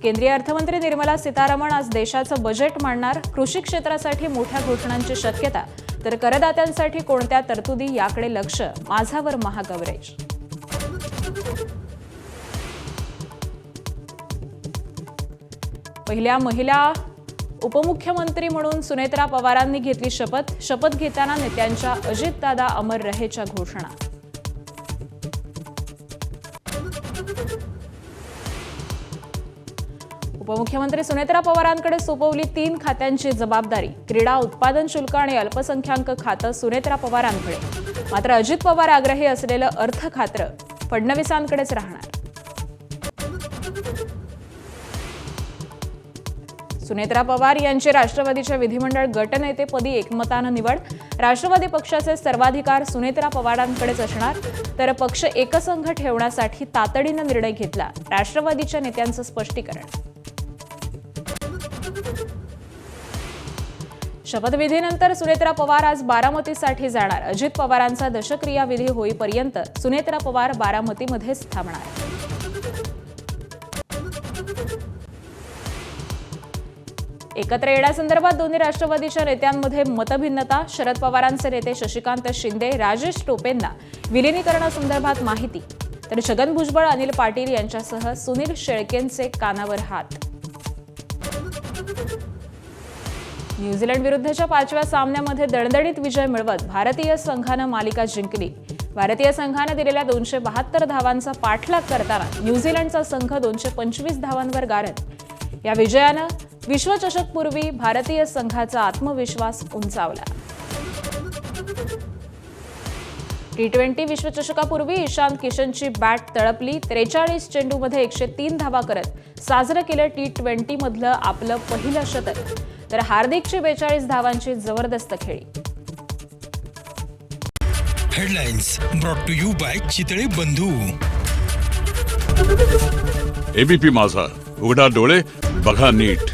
केंद्रीय अर्थमंत्री निर्मला सीतारामन आज देशाचं बजेट मांडणार. कृषी क्षेत्रासाठी मोठ्या घोषणांची शक्यता, तर करदात्यांसाठी कोणत्या तरतुदी याकडे लक्ष. माझावर महाकव्हरेज. पहिल्या महिला उपमुख्यमंत्री म्हणून सुनेत्रा पवारांनी घेतली शपथ. शपथ घेताना नेत्यांच्या अजितदादा अमर रहेच्या घोषणा. उपमुख्यमंत्री सुनेत्रा पवारांकडे सोपवली 3 खात्यांची जबाबदारी. क्रीडा, उत्पादन शुल्क आणि अल्पसंख्याक खातं सुनेत्रा पवारांकडे. मात्र अजित पवार आग्रही असलेलं अर्थ खातं फडणवीसांकडेच राहणार. सुनेत्रा पवार यांची राष्ट्रवादीच्या विधिमंडळ गटनेतेपदी एकमतानं निवड. राष्ट्रवादी पक्षाचे सर्वाधिकार सुनेत्रा पवारांकडेच असणार, तर पक्ष एकसंघ ठेवण्यासाठी तातडीनं निर्णय घेतला. राष्ट्रवादीच्या नेत्यांचं स्पष्टीकरण. शपथविधीनंतर सुनेत्रा पवार आज बारामतीसाठी जाणार. अजित पवारांचा दशक्रिया विधी होईपर्यंत सुनेत्रा पवार बारामतीमध्येच थांबणार. एकत्र येण्यासंदर्भात दोन्ही राष्ट्रवादीच्या नेत्यांमध्ये मतभिन्नता. शरद पवारांचे नेते शशिकांत शिंदे, राजेश टोपेंना विलिनीकरणासंदर्भात माहिती, तर छगन भुजबळ, अनिल पाटील यांच्यासह सुनील शेळकेंचे कानावर हात. न्यूझीलंड विरुद्धच्या 5व्या सामन्यामध्ये दणदणीत विजय मिळवत भारतीय संघानं मालिका जिंकली. भारतीय संघानं दिलेल्या 272 धावांचा पाठलाग करताना न्यूझीलंडचा संघ 225 धावांवर गारत. या विजयानं विश्वचषकपूर्वी भारतीय संघाचा आत्मविश्वास उंचावला. T20 विश्वचषकापूर्वी Ishan किशनची bat तळपली. 43 चेंडूमध्ये 103 धावा करत साजरं केलं T20 मधलं आपलं पहिलं शतक, तर हार्दिकची 42 धावांची जबरदस्त खेळी. Headlines brought to you by Chitale Bandhu. ABP माझा, उघडा डोळे बघा नीट.